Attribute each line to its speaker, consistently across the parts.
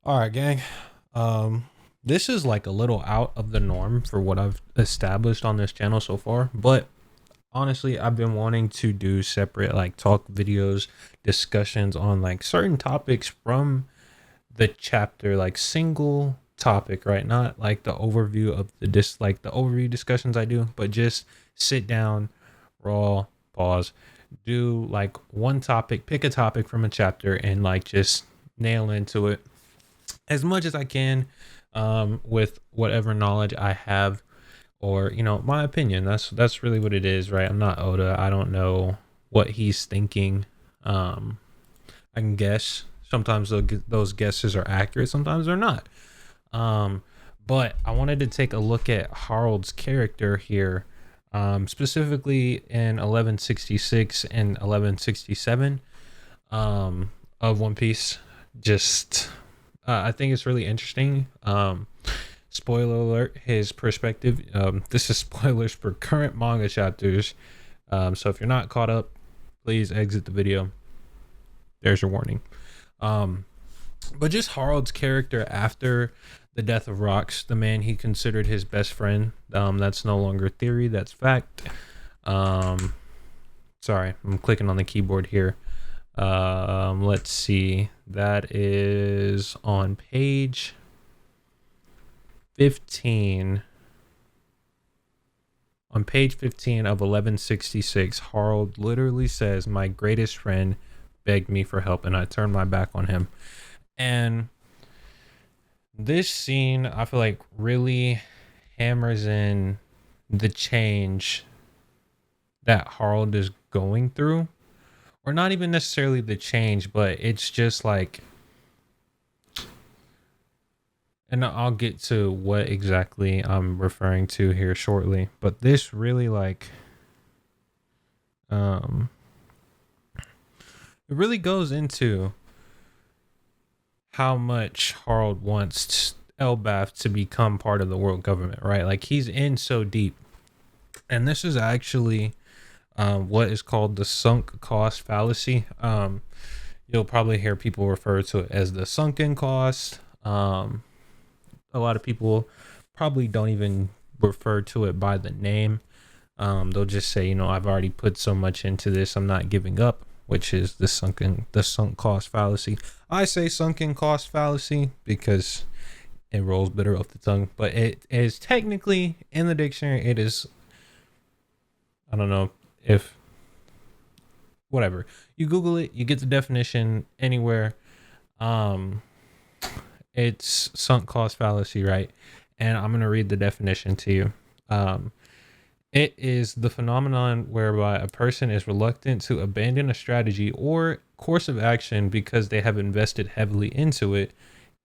Speaker 1: All right, gang. This is like a little out of the norm for what I've established on this channel so far, but honestly, I've been wanting to do separate like talk videos, discussions on like certain topics from the chapter, like single topic, right? Not like the overview of the overview discussions I do, but just sit down, raw, pause, do like one topic, pick a topic from a chapter and like just nail into it as much as I can, with whatever knowledge I have, or my opinion. That's really what it is, right? I'm not Oda. I don't know what he's thinking. Um, I can guess. Sometimes those guesses are accurate. Sometimes they're not. Um, but I wanted to take a look at Harald's character here, specifically in 1166 and 1167, of One Piece. Just I think it's really interesting. Spoiler alert, his perspective. This is spoilers for current manga chapters. So if you're not caught up, please exit the video. There's your warning. But just Harald's character after the death of Rox, the man he considered his best friend. That's no longer theory, that's fact. Sorry, I'm clicking on the keyboard here. Let's see. That is on page 15. On page 15 of 1166, Harald literally says, "My greatest friend begged me for help and I turned my back on him." And this scene, I feel like, really hammers in the change that Harald is going through. Or not even necessarily the change, but it's just like, and I'll get to what exactly I'm referring to here shortly, but this really like, it really goes into how much Harald wants Elbaf to become part of the world government, right? Like, he's in so deep. And this is actually what is called the sunk cost fallacy. You'll probably hear people refer to it as the sunken cost. A lot of people probably don't even refer to it by the name. They'll just say, I've already put so much into this, I'm not giving up, which is the sunk cost fallacy. I say sunken cost fallacy because it rolls better off the tongue, but it is technically in the dictionary. It is, I don't know if, whatever, you Google it, you get the definition anywhere. It's sunk cost fallacy, right? And I'm going to read the definition to you. It is the phenomenon whereby a person is reluctant to abandon a strategy or course of action because they have invested heavily into it,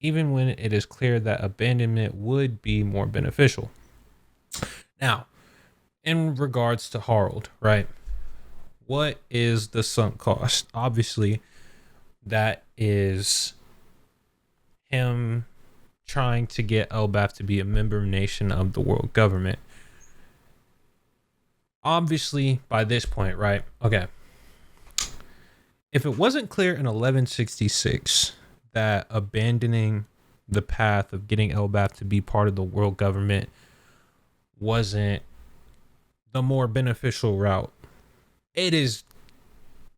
Speaker 1: even when it is clear that abandonment would be more beneficial. Now, in regards to Harald, right? What is the sunk cost? Obviously, that is him trying to get Elbaf to be a member nation of the world government. Obviously, by this point, right? Okay. If it wasn't clear in 1166 that abandoning the path of getting Elbaf to be part of the world government wasn't the more beneficial route, it is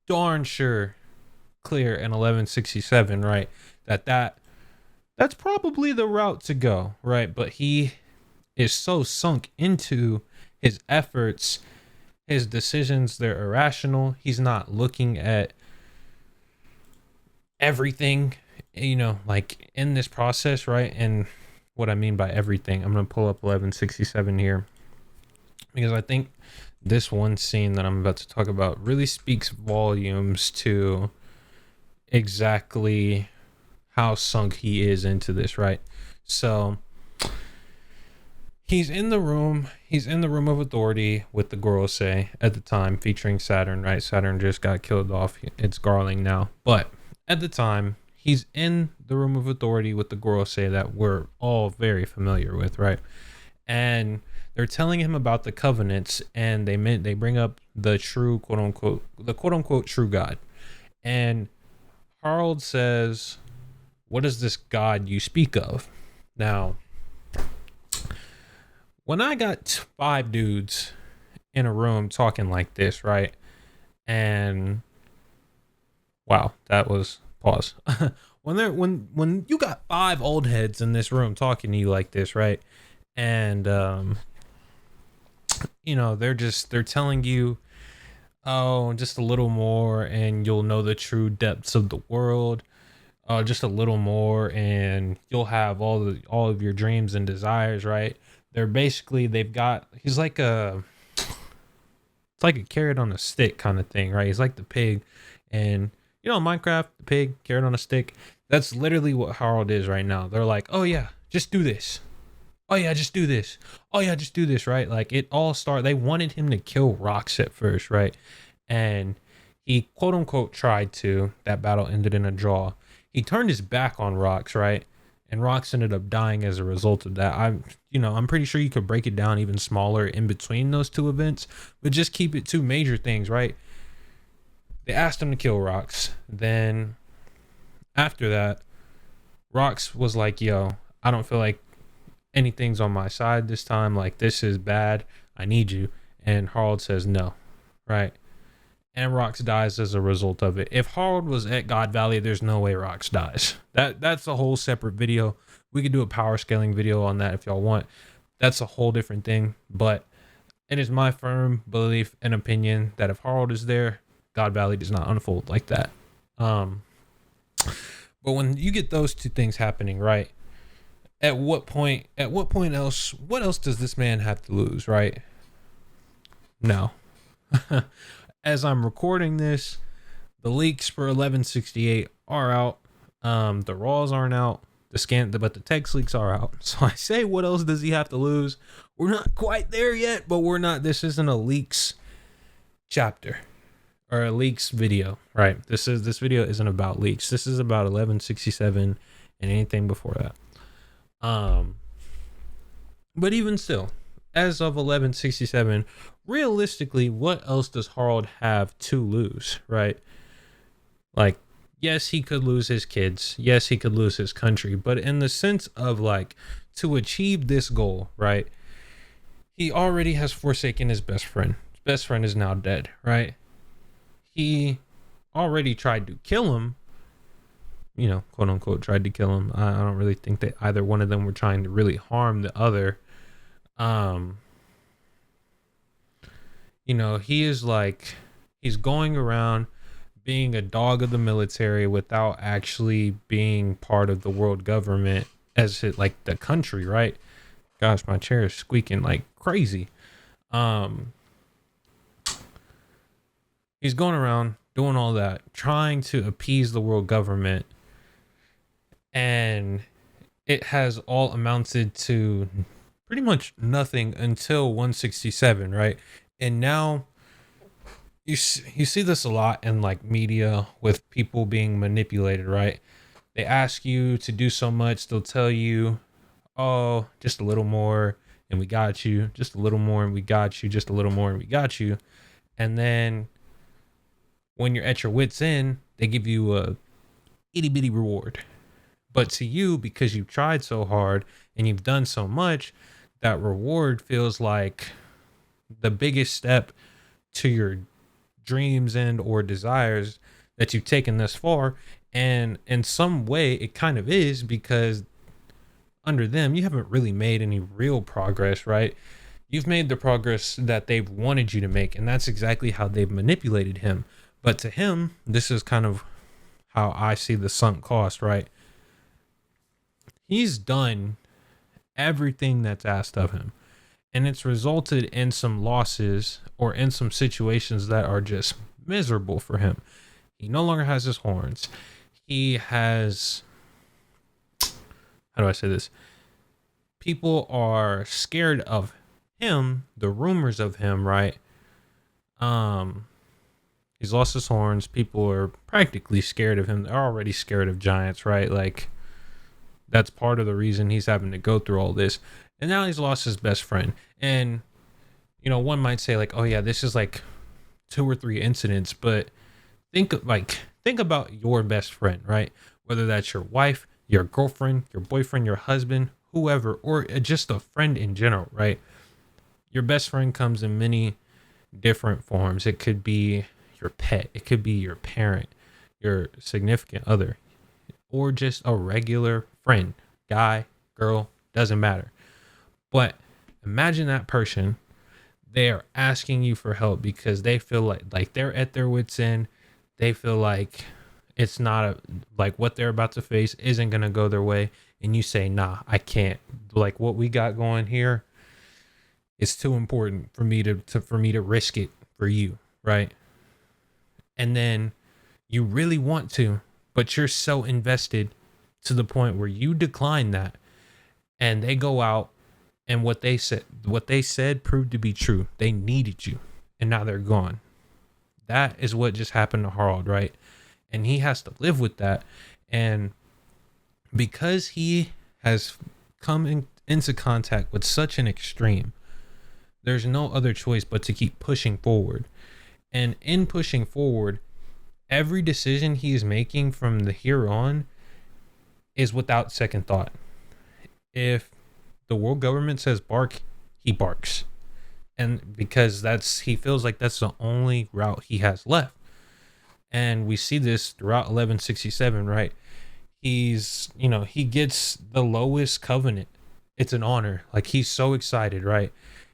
Speaker 1: darn sure clear in 1167, right? That's probably the route to go, right? But he is so sunk into his efforts, his decisions, they're irrational. He's not looking at everything, like in this process, right? And what I mean by everything, I'm going to pull up 1167 here because I think this one scene that I'm about to talk about really speaks volumes to exactly how sunk he is into this, right? So he's in the room of authority with the Gorosei at the time, featuring Saturn, right? Saturn just got killed off. It's Garling now. But at the time, he's in the room of authority with the Gorosei that we're all very familiar with, right? And they're telling him about the covenants, and they bring up the true quote unquote true God. And Harald says, what is this God you speak of? Now, when I got 5 dudes in a room talking like this, right? And wow, that was pause. When you got 5 old heads in this room talking to you like this, right? And they're telling you, oh, just a little more and you'll know the true depths of the world. Just a little more and you'll have all of your dreams and desires, right? He's like it's like a carrot on a stick kind of thing, right? He's like the pig, and Minecraft, the pig, carrot on a stick. That's literally what Harald is right now. They're like, oh yeah, just do this. Oh yeah, just do this. Oh yeah, just do this, right? Like they wanted him to kill Rox at first, right? And he quote unquote tried to. That battle ended in a draw. He turned his back on Rox, right? And Rox ended up dying as a result of that. I'm pretty sure you could break it down even smaller in between those 2 events, but just keep it 2 major things, right? They asked him to kill Rox. Then after that, Rox was like, yo, I don't feel like anything's on my side this time. Like, this is bad. I need you. And Harald says no, right? And Rox dies as a result of it. If Harald was at God Valley, there's no way Rox dies. That's a whole separate video. We could do a power scaling video on that if y'all want. That's a whole different thing. But it is my firm belief and opinion that if Harald is there, God Valley does not unfold like that. But when you get those 2 things happening, right? What else does this man have to lose, right? No. As I'm recording this, the leaks for 1168 are out. The raws aren't out. But the text leaks are out. So I say, what else does he have to lose? We're not quite there yet, but we're not. This isn't a leaks chapter or a leaks video, right? This video isn't about leaks. This is about 1167 and anything before that. But even still, as of 1167, realistically, what else does Harald have to lose, right? Like, yes, he could lose his kids. Yes, he could lose his country. But in the sense of, like, to achieve this goal, right? He already has forsaken his best friend. His best friend is now dead, right? He already tried to kill him, quote unquote, tried to kill him. I don't really think that either one of them were trying to really harm the other. He is like, he's going around being a dog of the military without actually being part of the world government as it, like, the country, right? Gosh, my chair is squeaking like crazy. He's going around doing all that, trying to appease the world government, and it has all amounted to pretty much nothing until 167, right? And now you see this a lot in, like, media with people being manipulated, right? They ask you to do so much, they'll tell you, oh, just a little more and we got you, just a little more and we got you, just a little more and we got you. And then when you're at your wit's end, they give you a itty bitty reward. But to you, because you've tried so hard and you've done so much, that reward feels like the biggest step to your dreams and or desires that you've taken thus far. And in some way it kind of is, because under them you haven't really made any real progress, right? You've made the progress that they've wanted you to make, and that's exactly how they've manipulated him. But to him, this is kind of how I see the sunk cost, right? He's done everything that's asked of him, and it's resulted in some losses or in some situations that are just miserable for him. He no longer has his horns. He has, how do I say this? People are scared of him, the rumors of him, right? He's lost his horns. People are practically scared of him. They're already scared of giants, right? Like, that's part of the reason he's having to go through all this. And now he's lost his best friend. And, one might say, like, oh yeah, this is like 2 or 3 incidents, but think about your best friend, right? Whether that's your wife, your girlfriend, your boyfriend, your husband, whoever, or just a friend in general, right? Your best friend comes in many different forms. It could be your pet, it could be your parent, your significant other, or just a regular friend, guy, girl, doesn't matter. But imagine that person, they are asking you for help because they feel like they're at their wits end. They feel like it's not like what they're about to face isn't going to go their way, and you say, "Nah, I can't. Like what we got going here, it's too important for me to risk it for you," right? And then you really want to, but you're so invested to the point where you decline that, and they go out, and what they said proved to be true. They needed you, and now they're gone. That is what just happened to Harald, right? And he has to live with that. And because he has come into contact with such an extreme, there's no other choice but to keep pushing forward. And in pushing forward, every decision he is making from the here on is without second thought. If the world government says bark, he barks. And because he feels like that's the only route he has left. And we see this throughout 1167, right? He gets the lowest covenant. It's an honor. Like, he's so excited, right?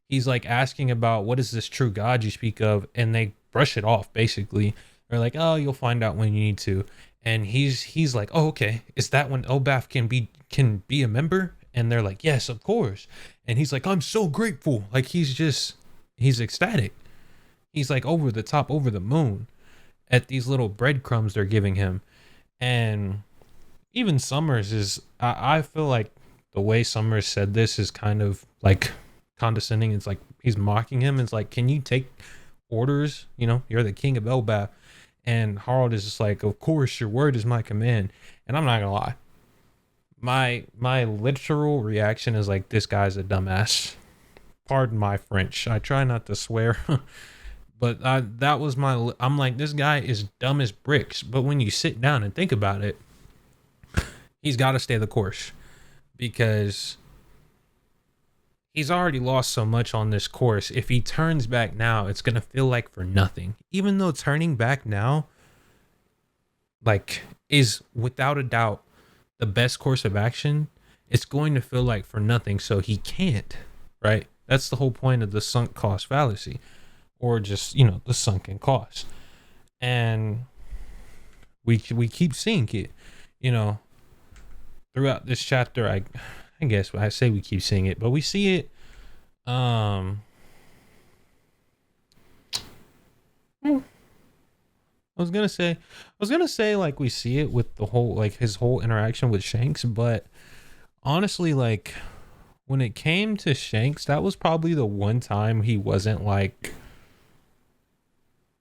Speaker 1: He's like asking about, what is this true God you speak of? And they brush it off, basically. They're like, oh, you'll find out when you need to. And he's like, oh, okay. Is that when Elbaf can be a member? And they're like, yes, of course. And he's like, I'm so grateful. Like, he's ecstatic. He's like over the top, over the moon at these little breadcrumbs they're giving him. And even Summers I feel like the way Summers said this is kind of like condescending. It's like he's mocking him. It's like, can you take orders? You're the king of Elbaf. And Harald is just like, of course, your word is my command. And I'm not gonna lie, my literal reaction is like, this guy's a dumbass. Pardon my French. I try not to swear. But I'm like, this guy is dumb as bricks. But when you sit down and think about it, he's got to stay the course, because he's already lost so much on this course. If he turns back now, it's going to feel like for nothing. Even though turning back now, like, is without a doubt the best course of action, it's going to feel like for nothing. So he can't, right? That's the whole point of the sunk cost fallacy, or just, the sunken cost. And we keep seeing it, throughout this chapter. I guess I say we keep seeing it, but we see it. I was gonna say like we see it with the whole, like, his whole interaction with Shanks, but honestly, like, when it came to Shanks, that was probably the one time he wasn't like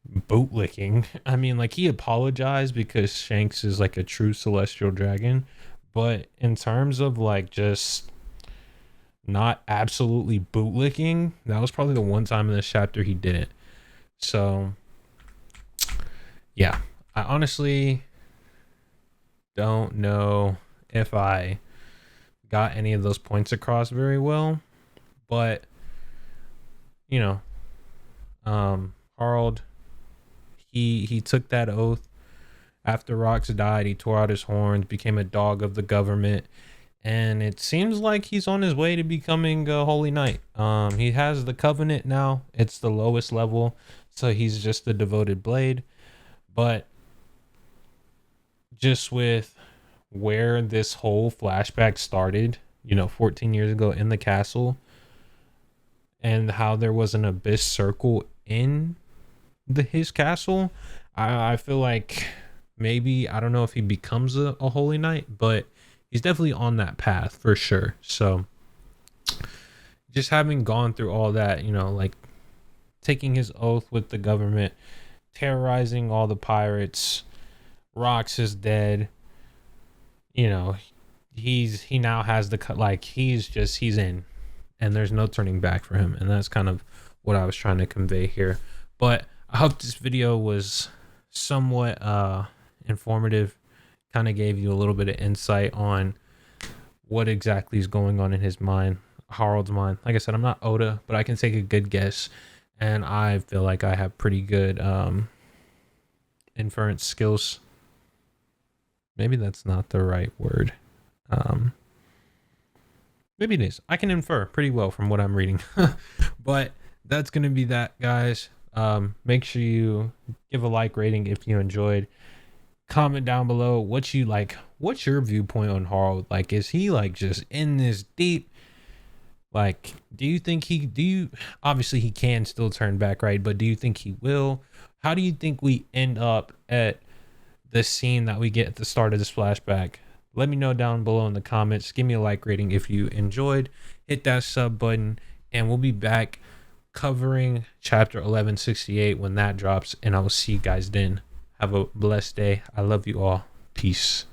Speaker 1: bootlicking. I mean, like, he apologized because Shanks is like a true celestial dragon, but in terms of like just not absolutely bootlicking, that was probably the one time in this chapter he didn't. So yeah, I honestly don't know if I got any of those points across very well, but Harald, he took that oath after Rox died. He tore out his horns, became a dog of the government, and it seems like he's on his way to becoming a holy knight. He has the covenant now. It's the lowest level, so he's just the devoted blade. But just with where this whole flashback started, 14 years ago in the castle, and how there was an abyss circle in his castle, I feel like maybe, I don't know if he becomes a holy knight, but he's definitely on that path for sure. So just having gone through all that, like taking his oath with the government, terrorizing all the pirates, Rox is dead, he now has he's in, and there's no turning back for him. And that's kind of what I was trying to convey here. But I hope this video was somewhat informative. kind of gave you a little bit of insight on what exactly is going on in his mind, Harald's mind. Like I said, I'm not Oda, but I can take a good guess, and I feel like I have pretty good inference skills. Maybe that's not the right word. Maybe it is. I can infer pretty well from what I'm reading. But that's gonna be that, guys. Make sure you give a like rating if you enjoyed. Comment down below what you like. What's your viewpoint on Harald? Like, is he like just in this deep? Like, do you think obviously he can still turn back, right? But do you think he will? How do you think we end up at the scene that we get at the start of this flashback? Let me know down below in the comments. Give me a like rating if you enjoyed. Hit that sub button, and we'll be back covering chapter 1168 when that drops, and I will see you guys then. Have a blessed day. I love you all. Peace.